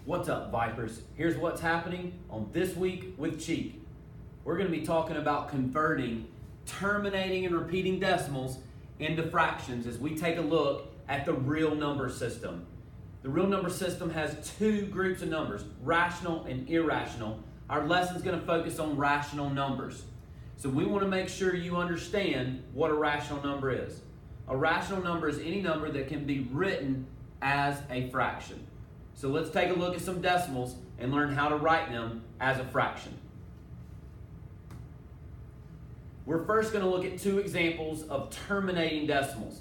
What's up, Vipers? Here's what's happening on This Week with Cheek. We're going to be talking about converting terminating and repeating decimals into fractions as we take a look at the real number system. The real number system has two groups of numbers, rational and irrational. Our lesson's going to focus on rational numbers. So we want to make sure you understand what a rational number is. A rational number is any number that can be written as a fraction. So let's take a look at some decimals and learn how to write them as a fraction. We're first going to look at two examples of terminating decimals.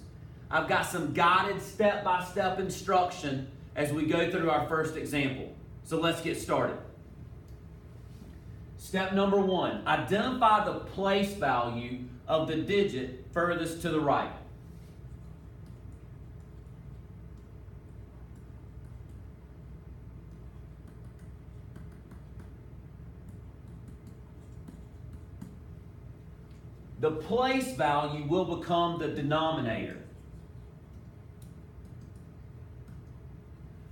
I've got some guided step-by-step instruction as we go through our first example. So let's get started. Step number one, identify the place value of the digit furthest to the right. The place value will become the denominator.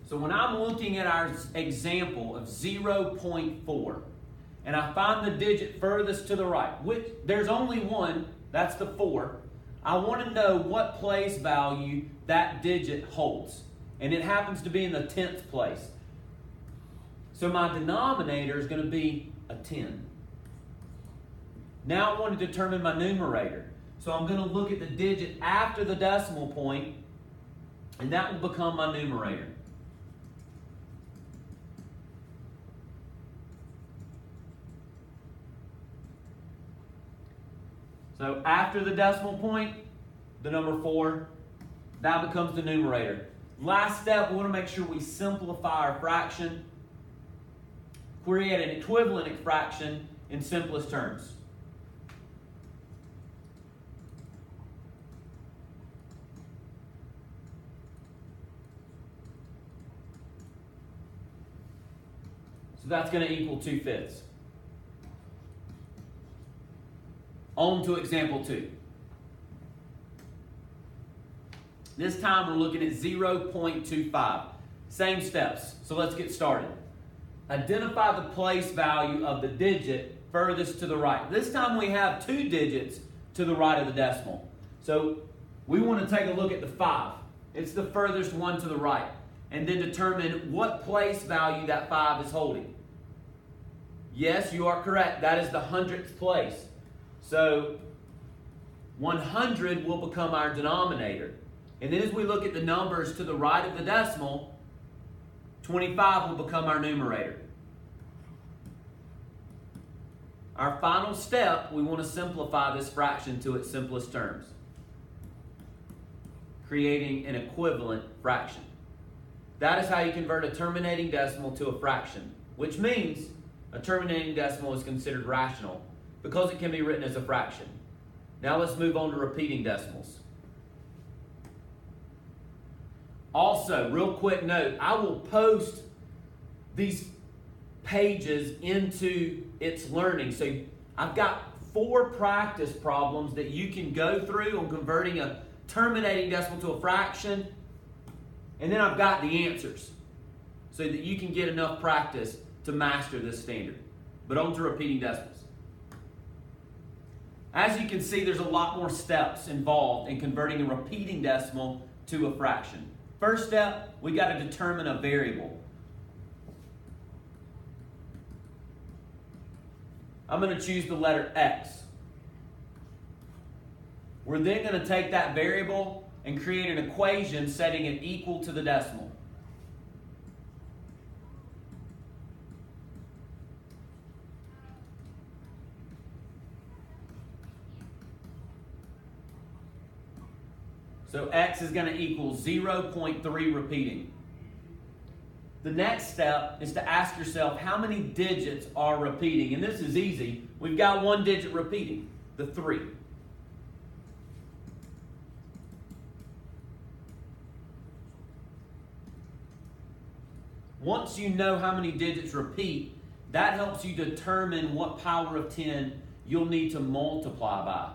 So when I'm looking at our example of 0.4, and I find the digit furthest to the right, which there's only one, that's the 4, I want to know what place value that digit holds. And it happens to be in the 10th place. So my denominator is going to be a 10. Now I want to determine my numerator. So I'm going to look at the digit after the decimal point, and that will become my numerator. So after the decimal point, the number 4, that becomes the numerator. Last step, we want to make sure we simplify our fraction. Create an equivalent fraction in simplest terms. So that's going to equal 2/5. On to example 2. This time we're looking at 0.25. Same steps, so let's get started. Identify the place value of the digit furthest to the right. This time we have two digits to the right of the decimal. So we want to take a look at the 5. It's the furthest one to the right. And then determine what place value that 5 is holding. Yes, you are correct. That is the 100th place. So 100 will become our denominator. And then as we look at the numbers to the right of the decimal, 25 will become our numerator. Our final step, we want to simplify this fraction to its simplest terms, creating an equivalent fraction. That is how you convert a terminating decimal to a fraction, which means a terminating decimal is considered rational because it can be written as a fraction. Now let's move on to repeating decimals. Also, real quick note, I will post these pages into It's Learning. So I've got 4 practice problems that you can go through on converting a terminating decimal to a fraction. And then I've got the answers so that you can get enough practice to master this standard. But on to repeating decimals. As you can see, there's a lot more steps involved in converting a repeating decimal to a fraction. First step, we got to determine a variable. I'm going to choose the letter X. We're then going to take that variable and create an equation setting it equal to the decimal. So X is going to equal 0.3 repeating. The next step is to ask yourself how many digits are repeating. And this is easy. We've got one digit repeating, the 3. Once you know how many digits repeat, that helps you determine what power of 10 you'll need to multiply by.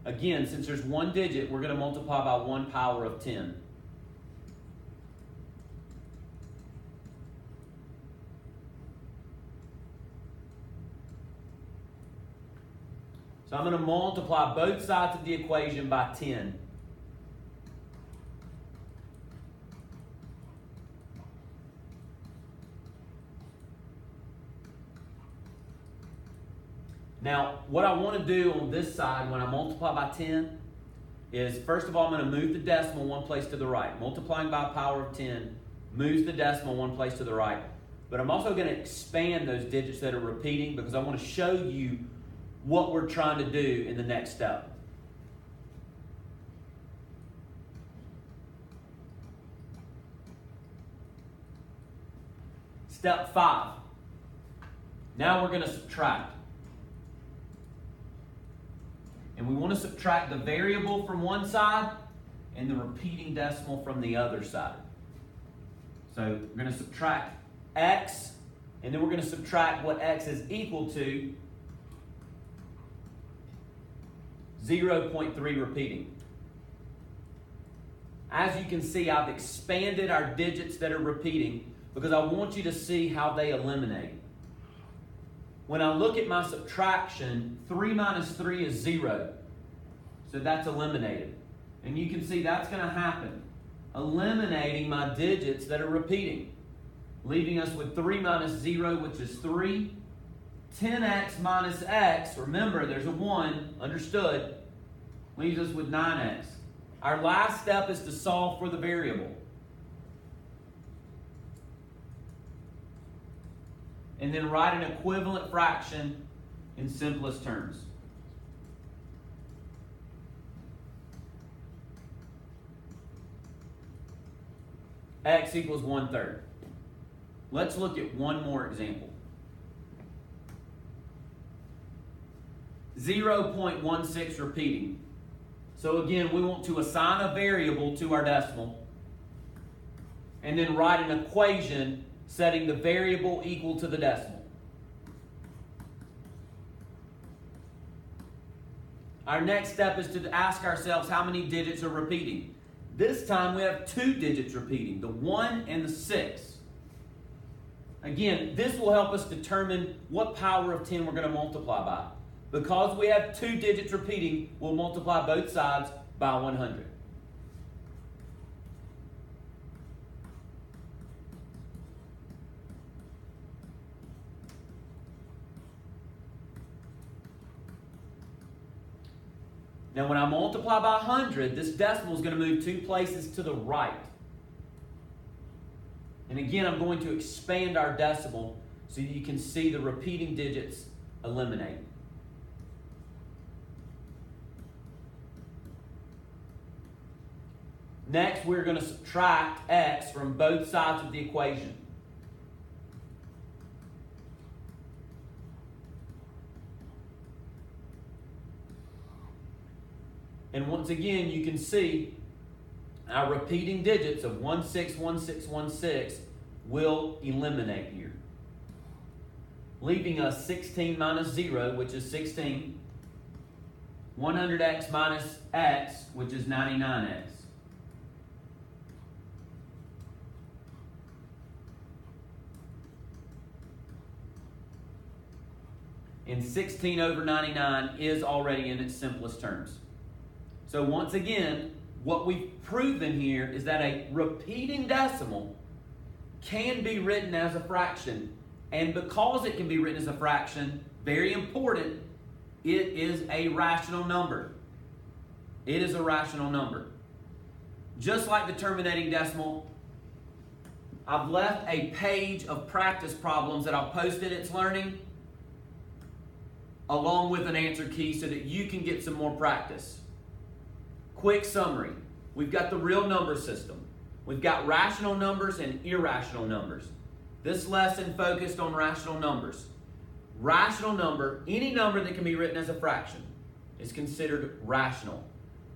Again, since there's one digit, we're going to multiply by 1 power of 10. So I'm going to multiply both sides of the equation by 10. Now, what I want to do on this side when I multiply by 10 is, first of all, I'm going to move the decimal one place to the right. Multiplying by a power of 10 moves the decimal one place to the right. But I'm also going to expand those digits that are repeating because I want to show you what we're trying to do in the next step. Step 5. Now we're going to subtract. And we want to subtract the variable from one side and the repeating decimal from the other side. So we're going to subtract x, and then we're going to subtract what x is equal to, 0.3 repeating. As you can see, I've expanded our digits that are repeating because I want you to see how they eliminate. When I look at my subtraction, 3 minus 3 is 0. So that's eliminated. And you can see that's going to happen. Eliminating my digits that are repeating. Leaving us with 3 minus 0, which is 3. 10x minus x, remember there's a 1, understood, leaves us with 9x. Our last step is to solve for the variable. And then write an equivalent fraction in simplest terms. X equals 1/3. Let's look at one more example. 0.16 repeating. So again, we want to assign a variable to our decimal and then write an equation setting the variable equal to the decimal. Our next step is to ask ourselves how many digits are repeating. This time we have 2 digits repeating, the 1 and the 6. Again, this will help us determine what power of 10 we're going to multiply by. Because we have 2 digits repeating, we'll multiply both sides by 100. Now when I multiply by 100, this decimal is going to move 2 places to the right. And again, I'm going to expand our decimal so you can see the repeating digits eliminate. Next, we're going to subtract x from both sides of the equation. And once again, you can see our repeating digits of 161616 will eliminate here, leaving us 16 minus 0, which is 16, 100x minus x, which is 99x. And 16 over 99 is already in its simplest terms. So once again, what we've proven here is that a repeating decimal can be written as a fraction. And because it can be written as a fraction, very important, it is a rational number. It is a rational number. Just like the terminating decimal, I've left a page of practice problems that I'll post in It's Learning along with an answer key so that you can get some more practice. Quick summary. We've got the real number system. We've got rational numbers and irrational numbers. This lesson focused on rational numbers. Rational number, any number that can be written as a fraction, is considered rational.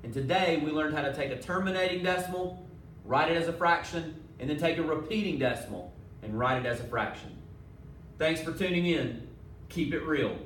And today we learned how to take a terminating decimal, write it as a fraction, and then take a repeating decimal and write it as a fraction. Thanks for tuning in. Keep it real.